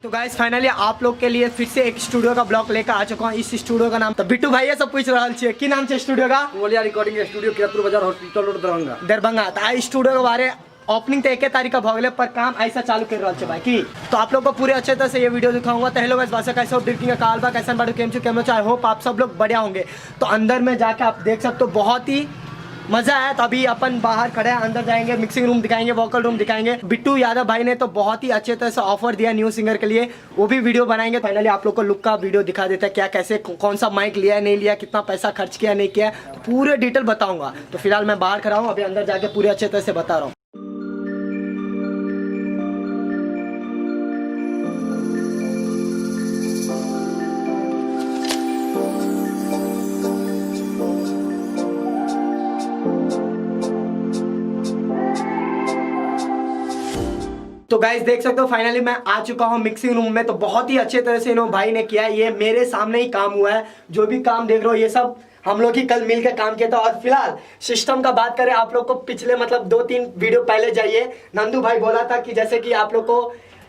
तो guys finally आप लोग के लिए फिर से एक स्टूडियो का ब्लॉग लेकर आ चुका हूँ। इस स्टूडियो का नाम तो बिट्टू भाई सब पूछ रहा है कि नाम है स्टूडियो का कोलिया रिकॉर्डिंग स्टूडियो किरतपुर बाजार हॉस्पिटल रोड दरभंगा। तो स्टूडियो के बारे ओपनिंग तो 1 तारीख का भगले पर काम ऐसा चालू कर रहा है भाई की। तो आप लोग को पूरे अच्छे तरह से ये वीडियो दिखाऊंगा। तो हेलो गाइस वासे कैसे हो ड्रिंकिंग का काल बा कैसे बाडू केम चाहे होप आप सब लोग बढ़िया होंगे। तो अंदर में जाके आप देख सकते हो बहुत ही मजा है। तो अभी अपन बाहर खड़े हैं, अंदर जाएंगे, मिक्सिंग रूम दिखाएंगे, वोकल रूम दिखाएंगे। बिट्टू यादव भाई ने तो बहुत ही अच्छे तरह से ऑफर दिया न्यू सिंगर के लिए, वो भी वीडियो बनाएंगे। फाइनली आप लोग को लुक का वीडियो दिखा देता है क्या कैसे कौन सा माइक लिया नहीं लिया, कितना पैसा खर्च किया नहीं किया, तो पूरे डिटेल बताऊंगा। तो फिलहाल मैं बाहर खड़ा हूँ, अभी अंदर जाके पूरे अच्छे तरह से बता रहा हूँ। तो गाइस देख सकते हो फाइनली मैं आ चुका हूँ मिक्सिंग रूम में। तो बहुत ही अच्छे तरह से इन्होंने भाई ने किया है, ये मेरे सामने ही काम हुआ है। जो भी काम देख रहे हो ये सब हम लोग ही कल मिलकर काम किया था। और फिलहाल सिस्टम का बात करें, आप लोग को पिछले मतलब 2-3 वीडियो पहले जाइए, नंदू भाई बोला था कि जैसे कि आप लोग को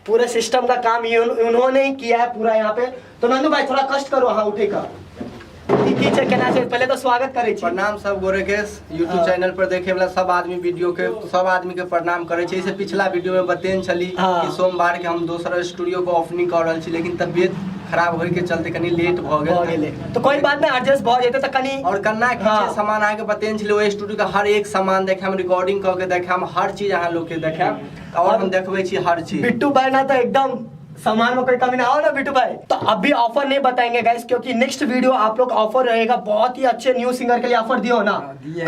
पूरा सिस्टम का काम उन्होंने ही किया है पूरा यहाँ पे। तो नंदू भाई थोड़ा कष्ट करो, हाँ उठेगा पहले तो स्वागत करे प्रणाम सब गोरे के यूट्यूब चैनल पर देखे वाला सब आदमी वीडियो के सब आदमी के प्रणाम करे छे। इसे पिछला वीडियो में बतेन छली कि सोमवार के हम दूसरा स्टूडियो को ओपनिंग कर रहल छी, लेकिन तबियत खराब होए के चलते कनी लेट भ गेल। तो कोई बात नहीं, एडजस्ट भ जेते त कनी और कन्ना के सामान आके बतेन छले ओ स्टूडियो का हर एक सामान देखे हम, रिकॉर्डिंग क के देखे हम, हर चीज अहां लोग के देखे और हम देखबै छी हर चीज। बिट्टू भाई ना तो एकदम सामान में कोई कमी ना हो ना बिट्टू भाई। तो अभी ऑफर नहीं बताएंगे गाइस, क्योंकि नेक्स्ट वीडियो आप लोग ऑफर रहेगा। बहुत ही अच्छे न्यू सिंगर के लिए ऑफर दियो ना,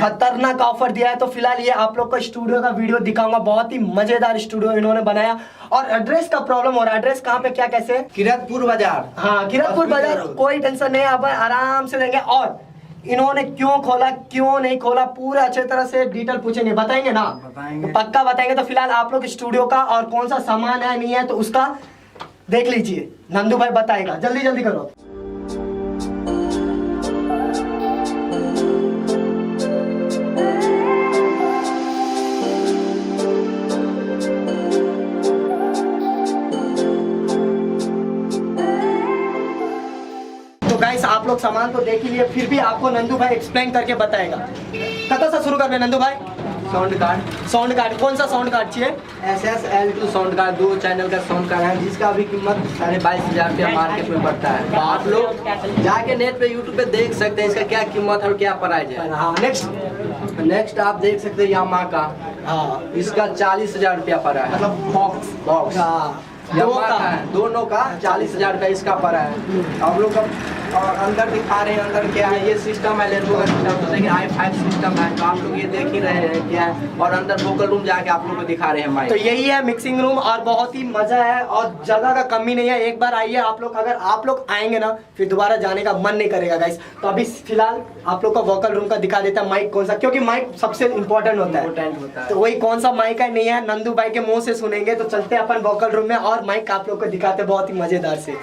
खतरनाक ऑफर दिया है। तो फिलहाल ये आप लोग को स्टूडियो का वीडियो दिखाऊंगा, बहुत ही मजेदार स्टूडियो इन्होंने बनाया। और एड्रेस का प्रॉब्लम हो रहा है, एड्रेस कहाँ पे क्या कैसे? किरतपुर बाजार। हाँ किरतपुर बाजार, कोई टेंशन नहीं है, अब आराम से देंगे। और इन्होंने क्यों खोला क्यों नहीं खोला पूरा अच्छे तरह से डिटेल पूछेंगे, बताएंगे ना? बताएंगे। तो पक्का बताएंगे। तो फिलहाल आप लोग स्टूडियो का और कौन सा सामान है नहीं है तो उसका देख लीजिए, नंदू भाई बताएगा। जल्दी जल्दी करो। तो गाइस आप लोग सामान तो देख ही लिए, फिर भी आपको नंदू भाई एक्सप्लेन करके बताएगा। कहाँ से शुरू करना है नंदू भाई? साउंड कार्ड कौन सा साउंड कार्ड चाहिए? SSL2 साउंड कार्ड, 2 चैनल का साउंड कार्ड है, जिसका अभी कीमत 22,500 रुपया मार्केट में पड़ता है। तो आप लोग जाके नेट पे यूट्यूब पे देख सकते हैं इसका क्या कीमत और क्या प्राइस है। हाँ नेक्स्ट आप देख सकते हैं यामा का, हाँ इसका 40,000 रुपया पड़ा है, मतलब बॉक्स यामा का है, दोनों का 40,000 रुपया इसका पड़ा है। आप लोग का और अंदर दिखा रहे हैं अंदर क्या है, ये सिस्टम है लेनोवो का सिस्टम, तो देखिए i5 सिस्टम है, तो आप लोग ये देख ही रहे हैं क्या है। और अंदर वोकल रूम जाके आप लोग को दिखा रहे हैं माइक। तो यही है मिक्सिंग रूम और बहुत ही मजा है और जगह का कमी नहीं है। एक बार आइए आप लोग, अगर आप लोग आएंगे ना फिर दोबारा जाने का मन नहीं करेगा गाइस। तो अभी फिलहाल आप लोग का वोकल रूम का दिखा देता है माइक कौन सा, क्योंकि माइक सबसे इम्पोर्टेंट होता है। तो वही कौन सा माइक है नहीं है नंदू भाई के मुंह से सुनेंगे। तो चलते हैं अपन वोकल रूम में और माइक आप लोग को दिखाते बहुत ही मजेदार से।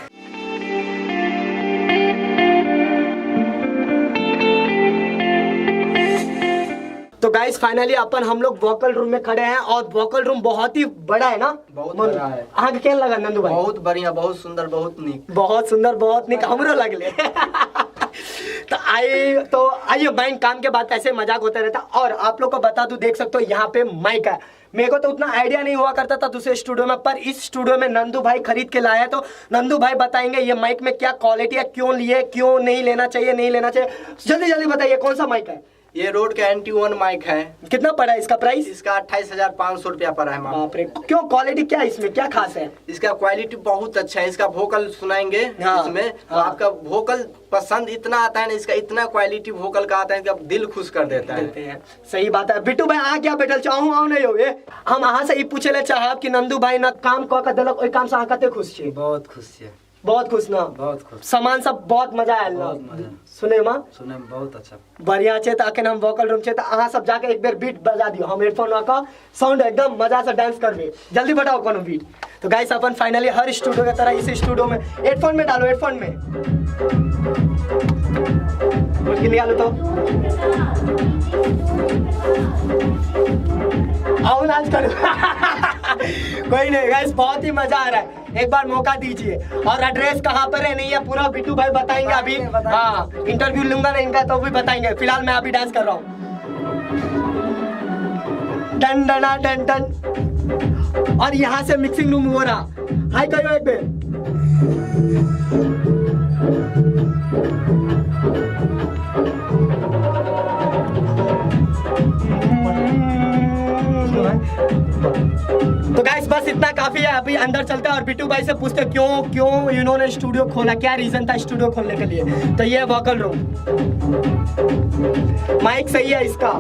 तो गाइस फाइनली अपन हम लोग वोकल रूम में खड़े हैं और वोकल रूम बहुत ही बड़ा है ना? बहुत बड़ा है। आगे क्या लगा नंदू भाई? बहुत बढ़िया, बहुत सुंदर, बहुत निक, बहुत सुंदर, बहुत निक, हमरो लगले। तो आइए माइक काम के बाद ऐसे मजाक होता रहता। और आप लोग को बता दूं, देख सकते हो यहाँ पे माइक है। मेरे को तो उतना आइडिया नहीं हुआ करता था दूसरे स्टूडियो में, पर इस स्टूडियो में नंदू भाई खरीद के लाया है। तो नंदू भाई बताएंगे ये माइक में क्या क्वालिटी है, क्यों लिए, क्यों नहीं लेना चाहिए, नहीं लेना चाहिए। जल्दी जल्दी बताइए कौन सा माइक है? ये रोड का NT1 माइक है। कितना पड़ा है इसका प्राइस? इसका 28,500 रुपया पड़ा है। बाप रे, क्यों क्वालिटी क्या है इसमें, क्या खास है? इसका क्वालिटी बहुत अच्छा है, इसका वोकल सुनाएंगे इसमें तो आपका वोकल पसंद इतना आता है ना, इसका इतना क्वालिटी वोकल का आता है कि आप दिल खुश कर देता है। सही बात है। बिट्टू भाई आ क्या बैठल चाहूँ आओ नहीं हो हम अहाँ से पूछे ले चाहब कि नंदू भाई ना काम कऽ देलक ओइ काम से अहाँ कते खुश छी? बहुत खुश छी, बहुत खुश ना? बहुत खुश। सामान सब बहुत मजा आयल ना? सुने में बहुत अच्छा बढ़िया छे। तो अखन हम वोकल रूम छे तो अहाँ सब जाके एक बेर बीट बजा दियो, हम हेडफोन लगा साउंड एकदम मजा से डांस करबे। जल्दी बताओ कोनो बीट। तो गाइस अपन फाइनली हर स्टूडियो की तरह इस स्टूडियो में हेडफोन में डालो, हेडफोन में निकालो तो आओ नाच करो। कोई नहीं गाइस, बहुत ही मजा आ रहा है, एक बार मौका दीजिए। और एड्रेस कहाँ पर है नहीं है पूरा बिट्टू भाई बताएंगे अभी। हाँ, इंटरव्यू लूंगा ना इनका तो भी बताएंगे। फिलहाल मैं अभी डांस कर रहा हूँ। डन डना डन डन। और यहाँ से मिक्सिंग रूम हो रहा। हाय करो एक बार। तो गाइस बस इतना काफी है, अभी अंदर चलते हैं और बिट्टू भाई से पूछते हैं क्यों इन्होंने स्टूडियो खोला, क्या रीजन था स्टूडियो खोलने के लिए। तो ये वोकल रूम, माइक सही है इसका,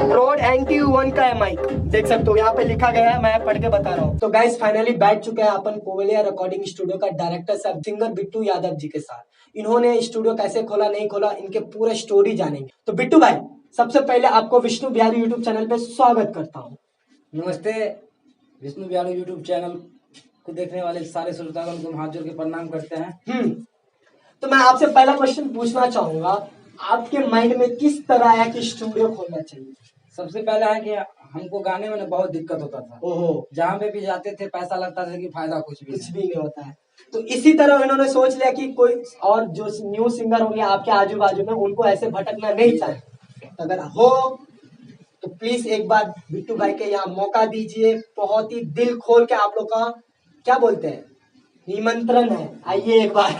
रोड NT1 का है माइक, देख सकते हो यहाँ पे लिखा गया है, मैं पढ़ के बता रहा हूँ। तो गाइस फाइनली बैठ चुके हैं अपन कोवलिया रिकॉर्डिंग स्टूडियो का डायरेक्टर साहब सिंगर बिट्टू यादव जी के साथ। इन्होंने स्टूडियो कैसे खोला नहीं खोला, इनके पूरे स्टोरी जानेंगे। तो बिट्टू भाई सबसे पहले आपको विष्णु बिहारी यूट्यूब चैनल पे स्वागत करता हूँ। नमस्ते। विष्णु बिहारी यूट्यूब चैनल को देखने वाले सारे श्रोतागण को हाथ जोड़ के प्रणाम करते हैं। तो मैं आपसे पहला क्वेश्चन पूछना चाहूंगा, आपके माइंड में किस तरह आया कि स्टूडियो खोलना चाहिए? सबसे पहला है कि हमको गाने में बहुत दिक्कत होता था। ओहो, जहाँ पे भी जाते थे पैसा लगता था कि फायदा कुछ भी नहीं होता है। तो इसी तरह इन्होंने सोच लिया कि कोई और जो न्यू सिंगर होंगे आपके आजू बाजू में, उनको ऐसे भटकना नहीं चाहिए। अगर हो तो प्लीज एक बार बिट्टू भाई के यहाँ मौका दीजिए, बहुत ही दिल खोल के आप लोग का क्या बोलते हैं निमंत्रण है, आइए एक बार।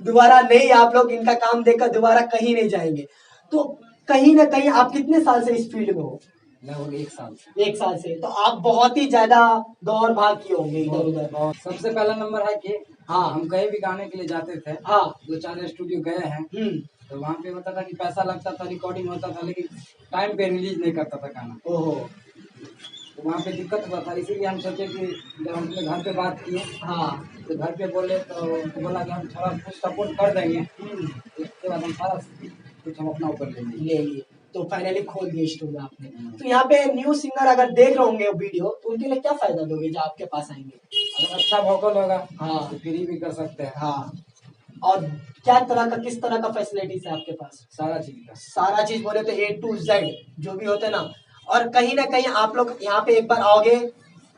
दोबारा नहीं, आप लोग इनका काम देखकर दोबारा कहीं नहीं जाएंगे। तो कहीं ना कहीं आप कितने साल से इस फील्ड में हो? लगभग 1 साल। 1 साल से, तो आप बहुत ही ज्यादा दौड़ भाग किए होंगे इधर उधर। सबसे पहला नंबर है कि हाँ, हम कहीं भी गाने के लिए जाते थे। हाँ, 2-4 स्टूडियो गए हैं। तो वहाँ पे होता था कि पैसा लगता था, रिकॉर्डिंग होता था, लेकिन टाइम पे रिलीज नहीं करता था गाना। ओहो, तो वहाँ पे दिक्कत हुआ था, इसीलिए हम सोचे कि जब हम अपने घर पे बात किए, हाँ, तो घर पे बोले तो बोला कि हम थोड़ा कुछ सपोर्ट कर देंगे, उसके बाद हम सारा कुछ हम अपना ऊपर ले लिए। तो फाइनली खोल दिए स्टूडियो आपने। तो यहाँ पे न्यू सिंगर अगर देख रहे होंगे वीडियो, तो उनके लिए क्या फायदा दोगे जो आपके पास आएंगे? अगर अच्छा वोकल होगा हाँ, तो फ्री भी कर सकते हैं। हाँ। और क्या तरह का किस तरह का फैसिलिटीज है आपके पास? सारा चीज बोले तो A to Z जो भी होते हैं ना। और कहीं ना कहीं आप लोग यहाँ पे एक बार आओगे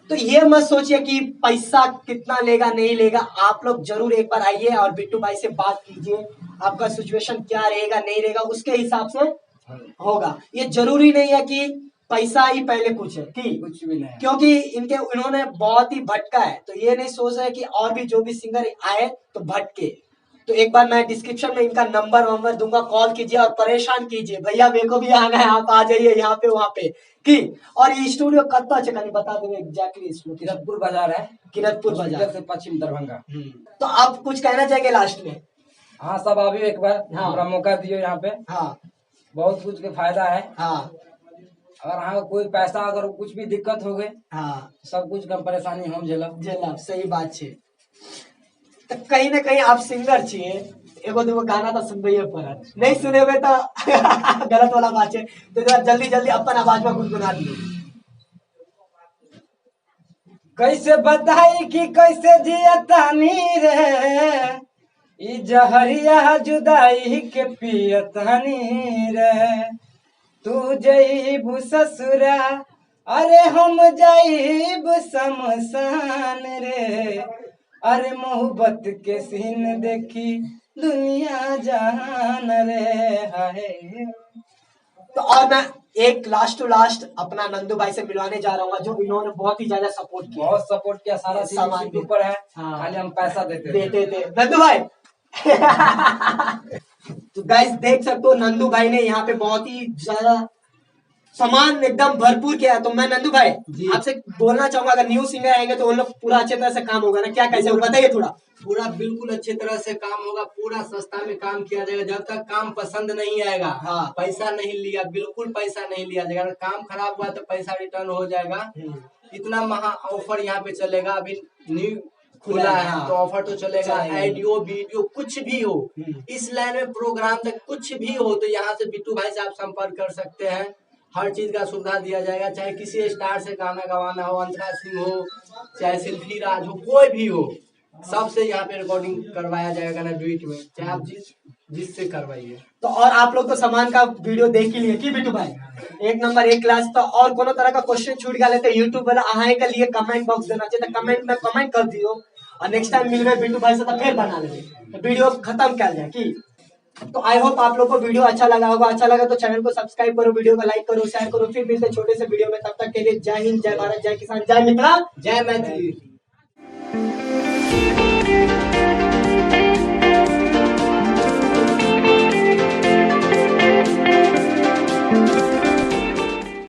तो ये मत सोचिए कि पैसा कितना लेगा नहीं लेगा, आप लोग जरूर एक बार आइए और बिट्टू भाई से बात कीजिए, आपका सिचुएशन क्या रहेगा नहीं रहेगा उसके हिसाब से होगा। ये जरूरी नहीं है कि पैसा ही पहले कुछ है कि कुछ भी नहीं, क्योंकि इन्होंने बहुत ही भटका है, तो ये नहीं सोच रहे कि और भी जो भी सिंगर आए तो भटके। तो एक बार मैं डिस्क्रिप्शन में इनका नंबर दूंगा, कॉल कीजिए और परेशान कीजिए, भैया मेरे को भी आना है, आप आ जाइए यहाँ पे वहाँ पे की। और ये स्टूडियो कत्ता चकनी बता देंगे एग्जैक्टली? किरतपुर बाजार है, किरतपुर बाजार से पश्चिम दरभंगा। तो आप कुछ कहना चाहेंगे लास्ट में? हाँ, सब आबियो एक बार, हमारा मौका दियो यहाँ पे। हाँ, बहुत कुछ के फायदा है। हाँ, अगर हाँ कोई पैसा अगर कुछ भी दिक्कत हो गए, हाँ, सब कुछ का परेशानी हम झेलब। सही बात है। तो कहीं ना कहीं आप सिंगर छे, एगो दूगो गाना तो सुनबे पड़त, नहीं सुनेबे तो गलत वाला बात है। तो जल्दी जल्दी अपन आवाज में गुनगुना दिए। कैसे बताई कि कैसे जियतानी रे, ई जहरिया जुदाई के पियतानी रे। तू जईबू ससुरा, अरे हम जईब शमशान रे। अरे मोहब्बत के सीन देखी दुनिया जहान रे हाय। तो और मैं एक लास्ट टू लास्ट अपना नंदू भाई से मिलवाने जा रहा हूँ, जो इन्होंने बहुत ही ज्यादा सपोर्ट किया, सारा सामान चीज ऊपर है। हाँ, खाली हम पैसा देते थे नंदू भाई। तो गाइस देख सकते हो नंदू भाई ने यहाँ पे बहुत ही ज्यादा सामान एकदम भरपूर किया है। तो मैं नंदू भाई आपसे बोलना चाहूंगा, अगर न्यू सिंगर आएंगे तो उन लोग पूरा अच्छे तरह से काम होगा ना, क्या कैसे बताइए थोड़ा? पूरा बिल्कुल अच्छे तरह से काम होगा, पूरा सस्ता में काम किया जाएगा। जब तक काम पसंद नहीं आएगा, हाँ, पैसा नहीं लिया, बिल्कुल पैसा नहीं लिया जाएगा। अगर काम खराब हुआ तो पैसा रिटर्न हो जाएगा। इतना महा ऑफर यहाँ पे चलेगा, अभी न्यू खुला है तो ऑफर तो चलेगा। ऑडियो वीडियो कुछ भी हो, इस लाइन में प्रोग्राम तक कुछ भी हो तो यहाँ से बिट्टू भाई से आप संपर्क कर सकते हैं। हर चीज का सुविधा दिया जाएगा, चाहे किसी स्टार से गाना गवाना हो, अंतरा सिंह हो, चाहे सिल्फी राज हो, कोई भी हो, सबसे यहाँ पे रिकॉर्डिंग करवाया जाएगा ना डुएट में। चाहे आप जिस जिससे करवाइए। तो और आप लोग तो सामान का वीडियो देख ही लिए की बिट्टू भाई, एक नंबर एक क्लास। तो और कोनो तरह का क्वेश्चन छूट गया तो यूट्यूब वाला अहाई के लिए कमेंट बॉक्स देना चाहिए, तो कमेंट में कमेंट कर दियो और नेक्स्ट टाइम मिलवे बिट्टू भाई से तो फिर बना लेंगे, तो वीडियो खत्म कर जाए की। तो आई होप आप लोग को वीडियो अच्छा लगा होगा, अच्छा लगा तो चैनल को सब्सक्राइब करो, वीडियो को लाइक करो, शेयर करो। फिर मिलते छोटे से वीडियो में, तब तक के लिए जय हिंद, जय भारत, जय किसान, जय मित्रा, जय मैथिली।